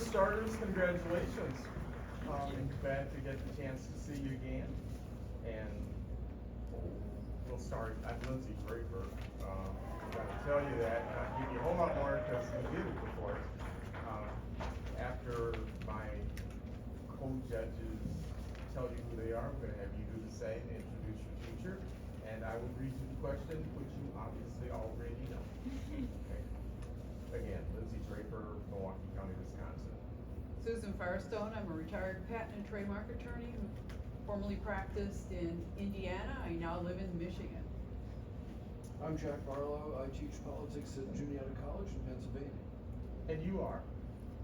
starters, congratulations. Glad to get the chance to see you again. And we'll start. I'm Lindsay Draper. I'm going to tell you that, and I'll give you a whole lot more because we did it before. After my co-judges tell you who they are, I'm going to have you do the same, introduce your teacher, and I will read you the question, which you obviously already know. Okay. Again, Lindsay Draper, Milwaukee County, Wisconsin. Susan Firestone, I'm a retired patent and trademark attorney who formerly practiced in Indiana. I now live in Michigan. I'm Jack Barlow. I teach politics at Juniata College in Pennsylvania. And you are?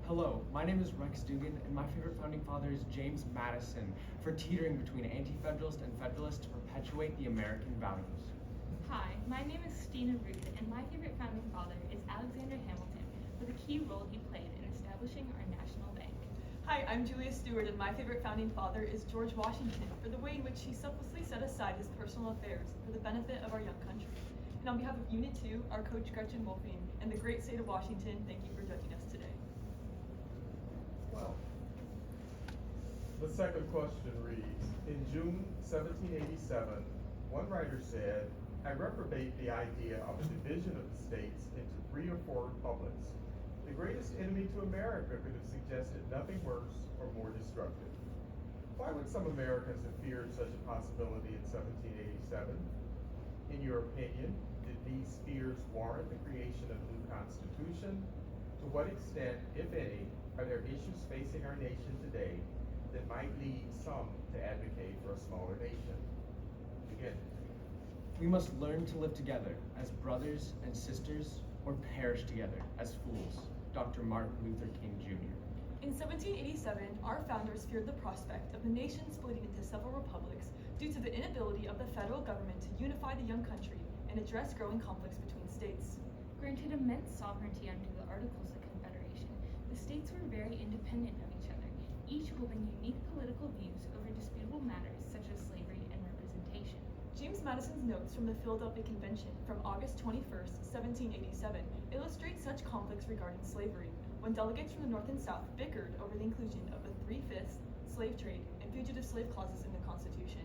Hello, my name is Rex Dugan, and my favorite founding father is James Madison for teetering between anti-federalist and federalist to perpetuate the American values. Hi, my name is Stina Root, and my favorite founding father is Alexander Hamilton for the key role he played in establishing our national bank. Hi, I'm Julia Stewart, and my favorite founding father is George Washington for the way in which he selflessly set aside his personal affairs for the benefit of our young country. And on behalf of Unit 2, our coach Gretchen Wolfing, and the great state of Washington, thank you for judging us today. Well, the second question reads, in June 1787, one writer said, I reprobate the idea of a division of the states into 3 or 4 republics. The greatest enemy to America could have suggested nothing worse or more destructive. Why would some Americans have feared such a possibility in 1787? In your opinion, did these fears warrant the creation of a new constitution? To what extent, if any, are there issues facing our nation today that might lead some to advocate for a smaller nation? Begin. We must learn to live together as brothers and sisters, or perish together as fools. Dr. Martin Luther King Jr. In 1787, our founders feared the prospect of the nation splitting into several republics due to the inability of the federal government to unify the young country and address growing conflicts between states. Granted immense sovereignty under the Articles of Confederation, the states were very independent of each other, each holding unique political views over disputable matters such as slavery and representation. James Madison's notes from the Philadelphia Convention from August 21st, 1787, illustrate such conflicts regarding slavery, when delegates from the North and South bickered over the inclusion of the 3/5 slave trade and fugitive slave clauses in the Constitution.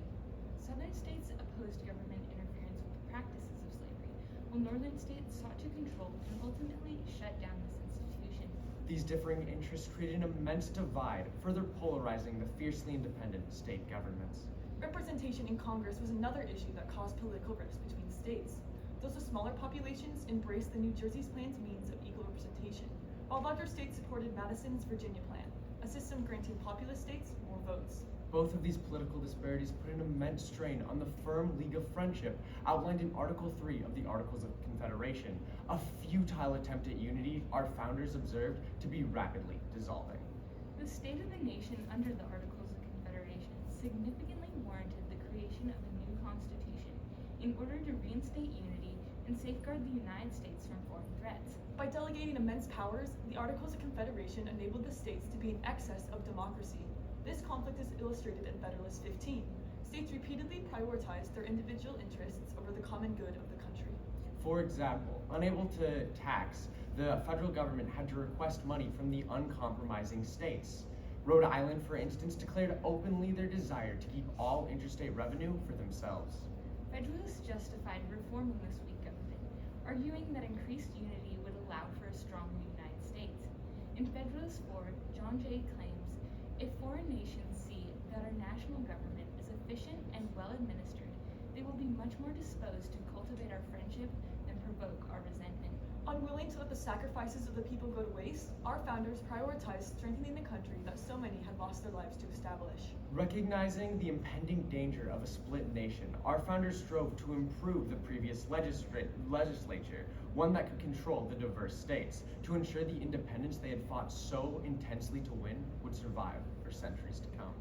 Southern states opposed government interference with the practices of slavery, while northern states sought to control and ultimately shut down this institution. These differing interests created an immense divide, further polarizing the fiercely independent state governments. Representation in Congress was another issue that caused political rifts between states. Those with smaller populations embraced the New Jersey's plan's means of equal representation, while larger states supported Madison's Virginia plan, a system granting populous states more votes. Both of these political disparities put an immense strain on the firm League of Friendship outlined in Article 3 of the Articles of Confederation, a futile attempt at unity our founders observed to be rapidly dissolving. The state of the nation under the Articles of Confederation significantly warranted the creation of a new constitution in order to reinstate unity and safeguard the United States from foreign threats. By delegating immense powers, the Articles of Confederation enabled the states to be in excess of democracy. This conflict is illustrated in Federalist 15. States repeatedly prioritized their individual interests over the common good of the country. For example, unable to tax, the federal government had to request money from the uncompromising states. Rhode Island, for instance, declared openly their desire to keep all interstate revenue for themselves. Federalists justified reforming this weak government, arguing that increased unity would allow for a stronger United States. In Federalist 4, John Jay claims, if foreign nations see that our national government is efficient and well administered, they will be much more disposed to cultivate our friendship than provoke our resentment. Unwilling to let the sacrifices of the people go to waste, our founders prioritized strengthening the country that so many had lost their lives to establish. Recognizing the impending danger of a split nation, our founders strove to improve the previous legislature, one that could control the diverse states, to ensure the independence they had fought so intensely to win would survive for centuries to come.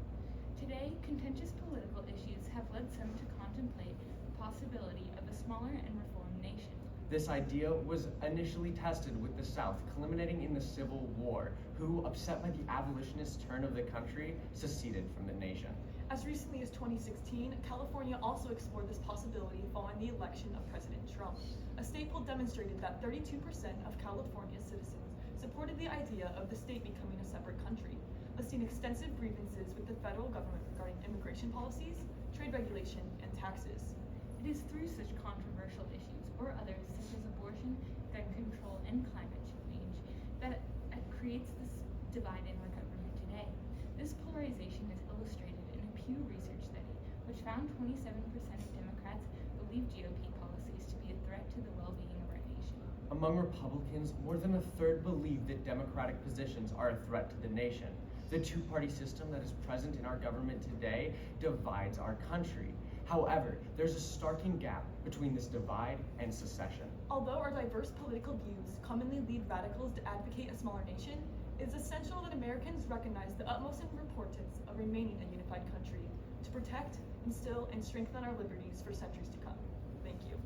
Today, contentious political issues have led some to contemplate the possibility of a smaller and reformed nation. This idea was initially tested with the South, culminating in the Civil War, who, upset by the abolitionist turn of the country, seceded from the nation. As recently as 2016, California also explored this possibility following the election of President Trump. A state poll demonstrated that 32% of California citizens supported the idea of the state becoming a separate country, listing extensive grievances with the federal government regarding immigration policies, trade regulation, and taxes. It is through such controversial issues, or others such as abortion, gun control, and climate change, that it creates this divide in our government today. This polarization is illustrated in a Pew Research study, which found 27% of Democrats believe GOP policies to be a threat to the well-being of our nation. Among Republicans, more than a third believe that Democratic positions are a threat to the nation. The two-party system that is present in our government today divides our country. However, there's a starking gap between this divide and secession. Although our diverse political views commonly lead radicals to advocate a smaller nation, it is essential that Americans recognize the utmost importance of remaining a unified country to protect, instill, and strengthen our liberties for centuries to come. Thank you.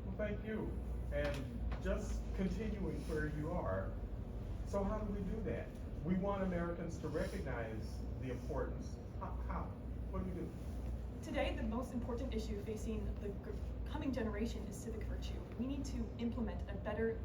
Well, thank you. And just continuing where you are, so how do we do that? We want Americans to recognize the importance. How? What do we do? Today, the most important issue facing the coming generation is civic virtue. We need to implement a better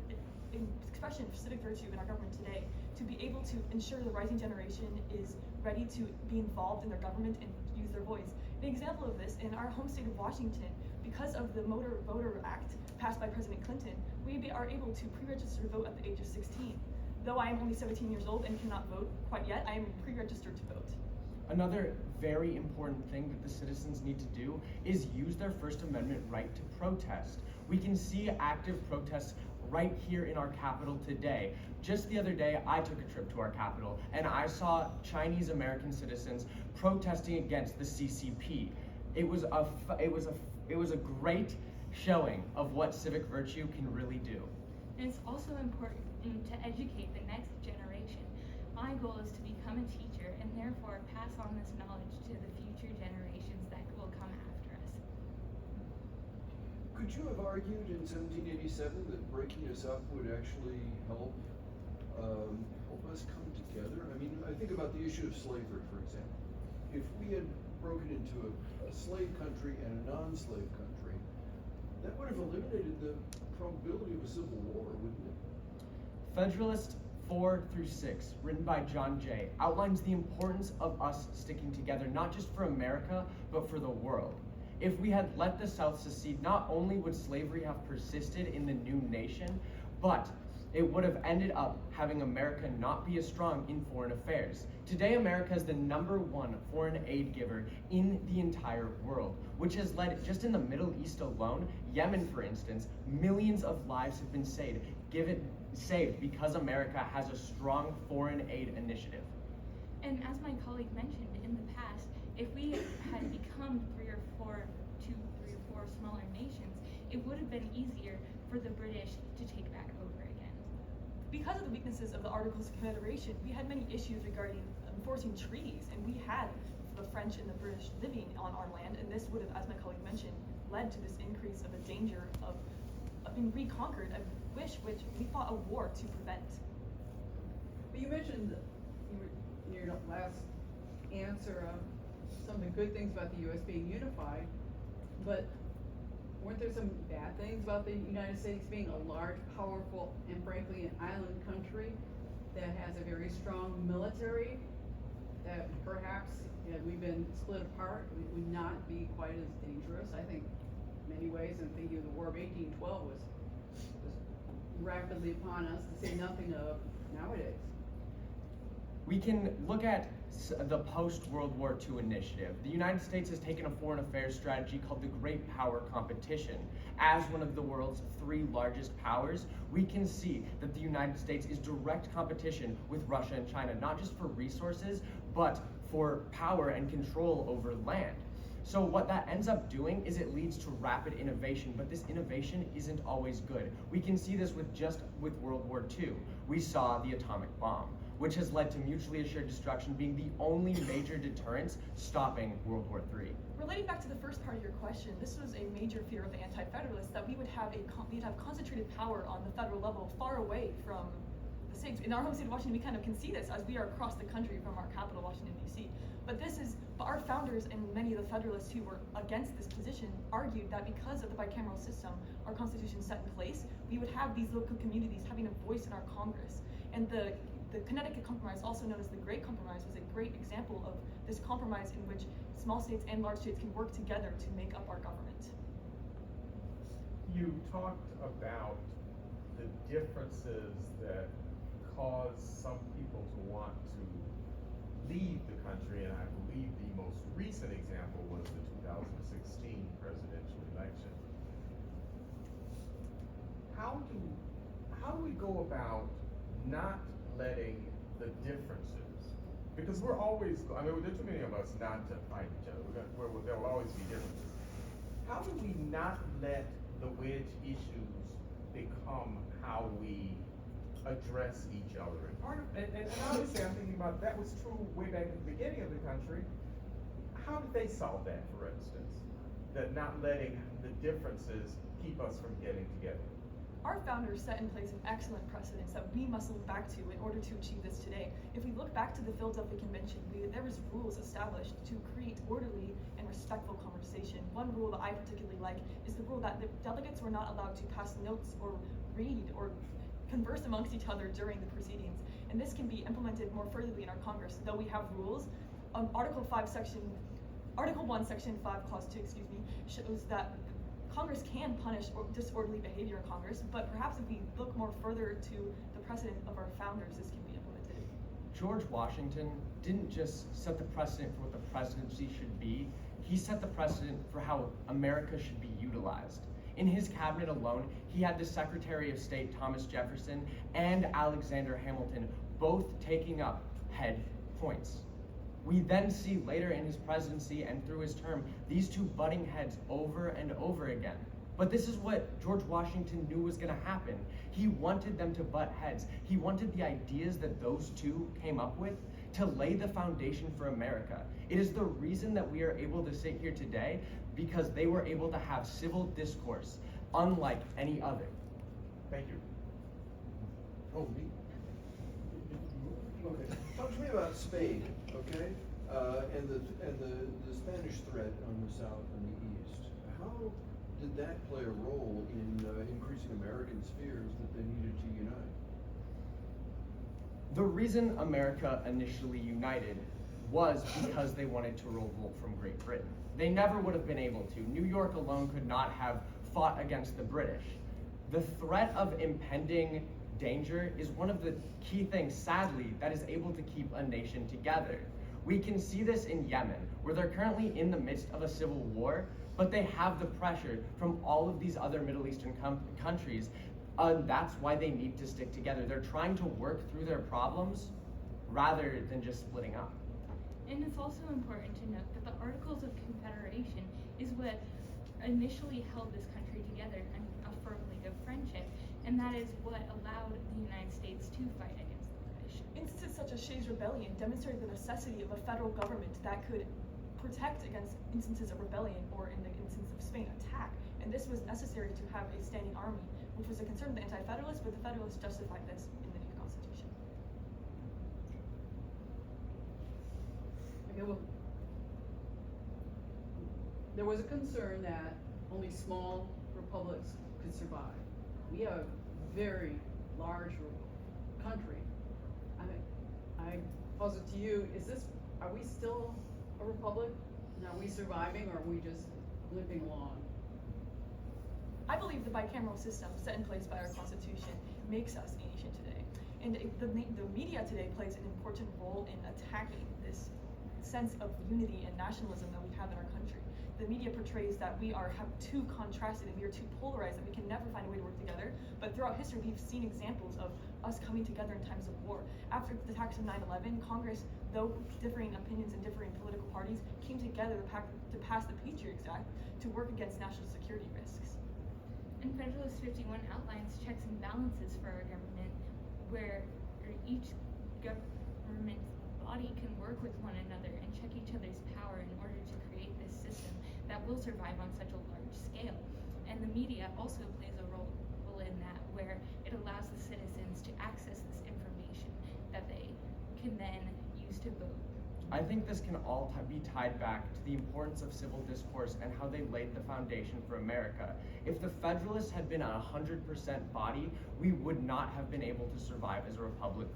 expression of civic virtue in our government today to be able to ensure the rising generation is ready to be involved in their government and use their voice. An example of this, in our home state of Washington, because of the Motor Voter Act passed by President Clinton, we are able to pre-register to vote at the age of 16. Though I am only 17 years old and cannot vote quite yet, I am pre-registered to vote. Another very important thing that the citizens need to do is use their First Amendment right to protest. We can see active protests right here in our capital today. Just the other day, I took a trip to our capital and I saw Chinese American citizens protesting against the CCP. It was a great showing of what civic virtue can really do. And it's also important to educate the next generation. My goal is to become a teacher and therefore pass on this knowledge to the future generations that will come after us. Could you have argued in 1787 that breaking us up would actually help us come together? I mean, I think about the issue of slavery, for example. If we had broken into a slave country and a non-slave country, that would have eliminated the probability of a civil war, wouldn't it? Federalist 4-6, written by John Jay, outlines the importance of us sticking together, not just for America, but for the world. If we had let the South secede, not only would slavery have persisted in the new nation, but it would have ended up having America not be as strong in foreign affairs. Today, America is the #1 foreign aid giver in the entire world, which has led, just in the Middle East alone, Yemen for instance, millions of lives have been saved because America has a strong foreign aid initiative. And as my colleague mentioned, in the past, if we had become three or four smaller nations, it would have been easier for the British to take back over again. Because of the weaknesses of the Articles of Confederation, we had many issues regarding enforcing treaties, and we had the French and the British living on our land, and this would have, as my colleague mentioned, led to this increase of a danger of being reconquered, a wish which we fought a war to prevent. But you mentioned in your last answer some of the good things about the U.S. being unified, but weren't there some bad things about the United States being a large, powerful, and frankly an island country that has a very strong military that perhaps, had we been split apart, it would not be quite as dangerous? I think in many ways, and thinking of the War of 1812 was rapidly upon us, to say nothing of nowadays. We can look at the post-World War II initiative. The United States has taken a foreign affairs strategy called the Great Power Competition. As one of the world's 3 largest powers, we can see that the United States is direct competition with Russia and China, not just for resources, but for power and control over land. So what that ends up doing is it leads to rapid innovation, but this innovation isn't always good. We can see this with World War II. We saw the atomic bomb, which has led to mutually assured destruction being the only major deterrence stopping World War III. Relating back to the first part of your question, this was a major fear of the Anti-Federalists, that we would have concentrated power on the federal level far away from the the states. In our home state of Washington, we kind of can see this as we are across the country from our capital, Washington, D.C. But our founders and many of the Federalists who were against this position argued that because of the bicameral system our Constitution set in place, we would have these local communities having a voice in our Congress. And the Connecticut Compromise, also known as the Great Compromise, was a great example of this compromise in which small states and large states can work together to make up our government. You talked about the differences that cause some people to want to leave the country, and I believe the most recent example was the 2016 presidential election. How do we go about not letting the differences, because we're always, I mean, there are too many of us not to fight each other. There will always be differences. How do we not let the wedge issues become how we address each other? And obviously I'm thinking about that was true way back at the beginning of the country. How did they solve that, for instance? That not letting the differences keep us from getting together. Our founders set in place an excellent precedence that we must look back to in order to achieve this today. If we look back to the Philadelphia Convention, there was rules established to create orderly and respectful conversation. One rule that I particularly like is the rule that the delegates were not allowed to pass notes or read or converse amongst each other during the proceedings. And this can be implemented more furtherly in our Congress. Though we have rules, Article 1, Section 5, Clause 2, shows that Congress can punish disorderly behavior in Congress, but perhaps if we look more further to the precedent of our founders, this can be implemented. George Washington didn't just set the precedent for what the presidency should be, he set the precedent for how America should be utilized. In his cabinet alone, he had the Secretary of State Thomas Jefferson and Alexander Hamilton both taking up head points. We then see later in his presidency and through his term, these two butting heads over and over again. But this is what George Washington knew was gonna happen. He wanted them to butt heads. He wanted the ideas that those two came up with to lay the foundation for America. It is the reason that we are able to sit here today, because they were able to have civil discourse unlike any other. Thank you. Oh, me? Okay. Talk to me about Spain, okay? And the Spanish threat on the south and the east. How did that play a role in increasing Americans' fears that they needed to unite? The reason America initially united was because they wanted to revolt from Great Britain. They never would have been able to. New York alone could not have fought against the British. The threat of impending danger is one of the key things, sadly, that is able to keep a nation together. We can see this in Yemen, where they're currently in the midst of a civil war, but they have the pressure from all of these other Middle Eastern countries. That's why they need to stick together. They're trying to work through their problems rather than just splitting up. And it's also important to note that the Articles of Confederation is what initially held this country together and a firm league of friendship, and that is what allowed the United States to fight against the British. Instances such as Shays Rebellion demonstrated the necessity of a federal government that could protect against instances of rebellion, or in the instance of Spain, attack. And this was necessary to have a standing army, which was a concern of the Anti-Federalists, but the Federalists justified this in the new Constitution. Okay, well, there was a concern that only small republics could survive. We have a very large country. I pose it to you, are we still a republic? And are we surviving, or are we just limping along? I believe the bicameral system set in place by our Constitution makes us a nation today. And the media today plays an important role in attacking this sense of unity and nationalism that we have in our country. The media portrays that we have too contrasted and we are too polarized, that we can never find a way to work together. But throughout history, we've seen examples of us coming together in times of war. After the attacks of 9/11, Congress, though differing opinions and differing political parties, came together to pass the Patriot Act to work against national security risks. And Federalist 51 outlines checks and balances for our government, where each government body can work with one another and check each other's power in order to create this system that will survive on such a large scale. And the media also plays a role in that, where it allows the citizens to access this information to vote. I think this can all be tied back to the importance of civil discourse and how they laid the foundation for America. If the Federalists had been a 100% body, we would not have been able to survive as a republic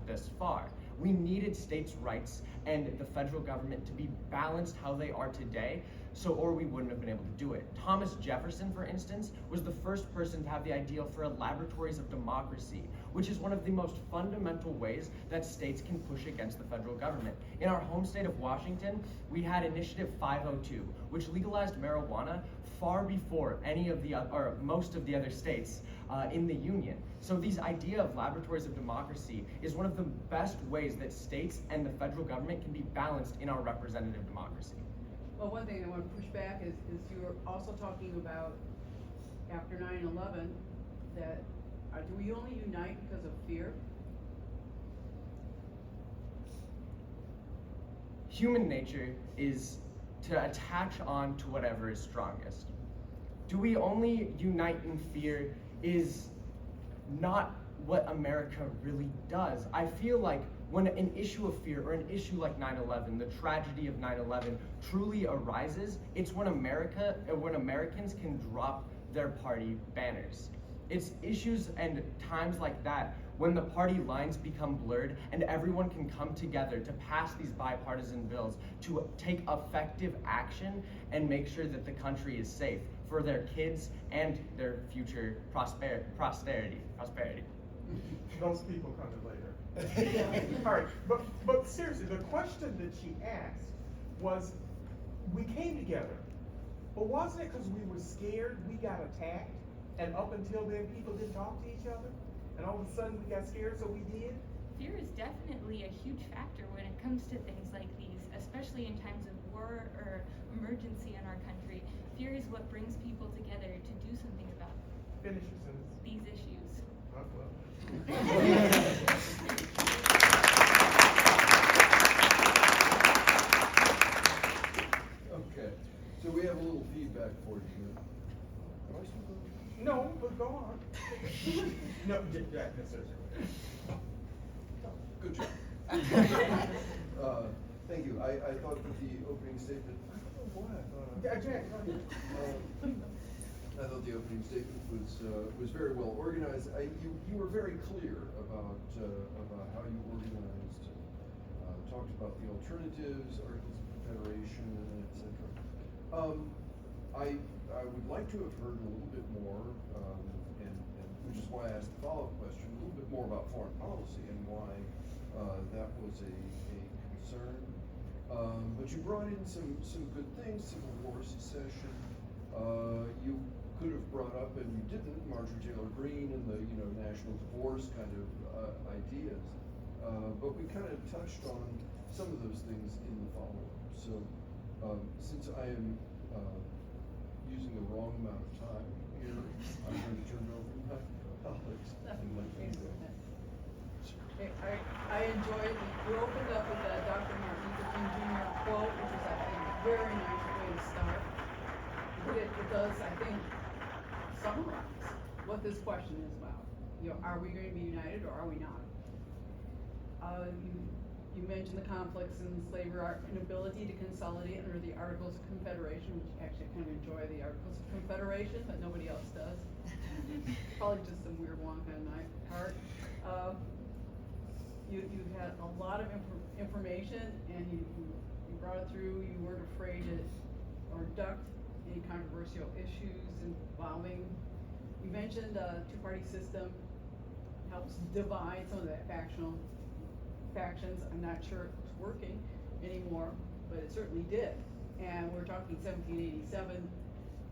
this far. We needed states' rights and the federal government to be balanced how they are today, or we wouldn't have been able to do it. Thomas Jefferson, for instance, was the first person to have the idea for laboratories of democracy, which is one of the most fundamental ways that states can push against the federal government. In our home state of Washington, we had Initiative 502, which legalized marijuana far before most of the other states in the Union. So this idea of laboratories of democracy is one of the best ways that states and the federal government can be balanced in our representative democracy. Well, one thing I want to push back is you were also talking about after 9/11 that do we only unite because of fear? Human nature is to attach on to whatever is strongest. Do we only unite in fear is not what America really does. I feel like when an issue of fear or an issue like 9/11, the tragedy of 9/11 truly arises, it's when Americans can drop their party banners. It's issues and times like that when the party lines become blurred and everyone can come together to pass these bipartisan bills to take effective action and make sure that the country is safe for their kids and their future prosperity. Those people coming later. All right, but seriously, the question that she asked was, we came together, but wasn't it because we were scared we got attacked, and up until then people didn't talk to each other, and all of a sudden we got scared, so we did? Fear is definitely a huge factor when it comes to things like these, especially in times of war or emergency in our country. Fear is what brings people together to do something about Finish your sentence. these issues. Okay, so we have a little feedback for you here. Am I still going? No, but go on. No, Jack, that's it. Good job. Thank you. I thought that the opening statement, I don't know why I thought. Jack, go ahead. I thought the opening statement was very well organized. You were very clear about how you organized, talked about the alternatives, Articles of Confederation, etc. I would like to have heard a little bit more, and which is why I asked the follow-up question, a little bit more about foreign policy and why that was a concern. But you brought in some good things: Civil War, secession. You could have brought up, and you didn't, Marjorie Taylor Greene and the national divorce kind of ideas. But we kind of touched on some of those things in the follow-up. So since I am using the wrong amount of time here, I'm going to turn it over to my colleagues and let them go. I enjoyed, you opened up with that Dr. Martin Luther King Jr. quote, which is, I think, a very nice way to start. It does, I think, summarize what this question is about. Are we going to be united or are we not? You mentioned the conflicts in slavery, our inability to consolidate under the Articles of Confederation, which actually I kind of enjoy the Articles of Confederation, but nobody else does. Probably just some weird Wonka on my part. You had a lot of information, and you brought it through. You weren't afraid to or ducked any controversial issues involving. You mentioned two-party system helps divide some of that factions. I'm not sure it's working anymore, but it certainly did. And we're talking 1787.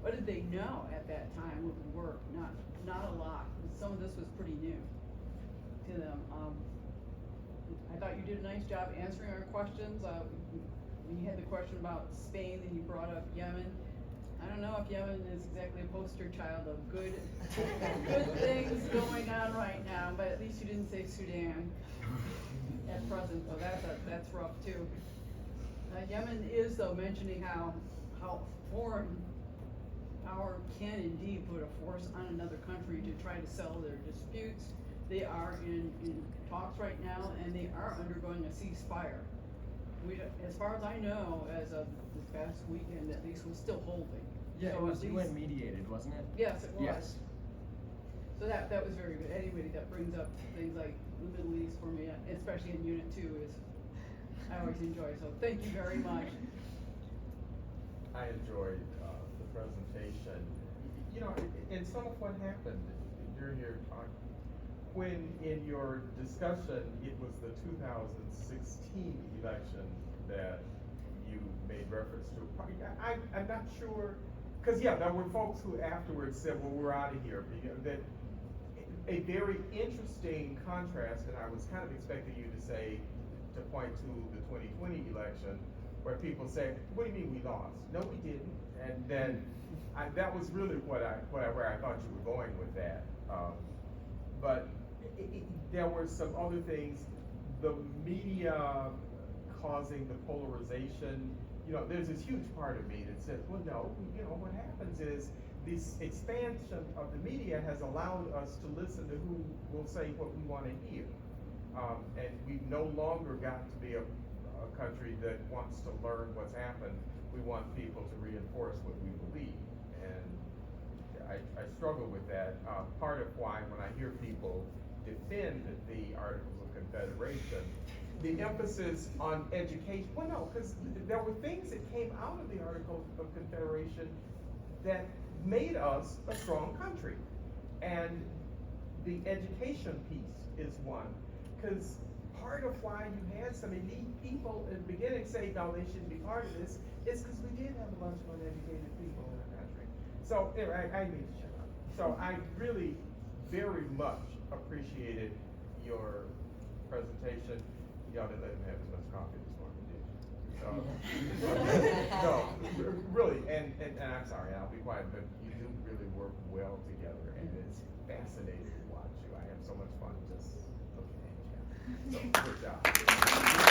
What did they know at that time would work? Not a lot. Some of this was pretty new to them. I thought you did a nice job answering our questions. When you had the question about Spain, then you brought up Yemen. I don't know if Yemen is exactly a poster child of good things going on right now, but at least you didn't say Sudan at present, so that's rough too. Yemen is, though, mentioning how foreign power can indeed put a force on another country to try to settle their disputes. They are in talks right now, and they are undergoing a ceasefire. as far as I know, as of this past weekend, at least, was still holding. Yeah, So it was at UN least- mediated, wasn't it? Yes, it was. Yes. So that was very good. Anybody that brings up things like the Middle East for me, especially in Unit 2, is, I always enjoy, so thank you very much. I enjoyed, the presentation. You know, and some of what happened during your talk, when in your discussion, it was the 2016 election that you made reference to. I'm not sure, cause yeah, there were folks who afterwards said, well, we're out of here, that a very interesting contrast, and I was kind of expecting you to say, to point to the 2020 election, where people say, what do you mean we lost? No, we didn't. And then, that was really where I thought you were going with that. But there were some other things, the media causing the polarization. You know, there's this huge part of me that says, well, no, you know, what happens is this expansion of the media has allowed us to listen to who will say what we want to hear. And we've no longer got to be a country that wants to learn what's happened. We want people to reinforce what we believe. And I struggle with that. Part of why when I hear people defend the Articles of Confederation, the emphasis on education, well, no, because there were things that came out of the Articles of Confederation that made us a strong country. And the education piece is one, because part of why you had some elite people in the beginning say, no, they shouldn't be part of this, is because we did have a bunch of uneducated people in our country. So, anyway, I need to shut up. So I really very much appreciated your presentation. Y'all didn't let him have as much coffee this morning, did you? No, really, and I'm sorry, I'll be quiet, but you do really work well together, and it's fascinating to watch you. I have so much fun just looking at you. So, good job.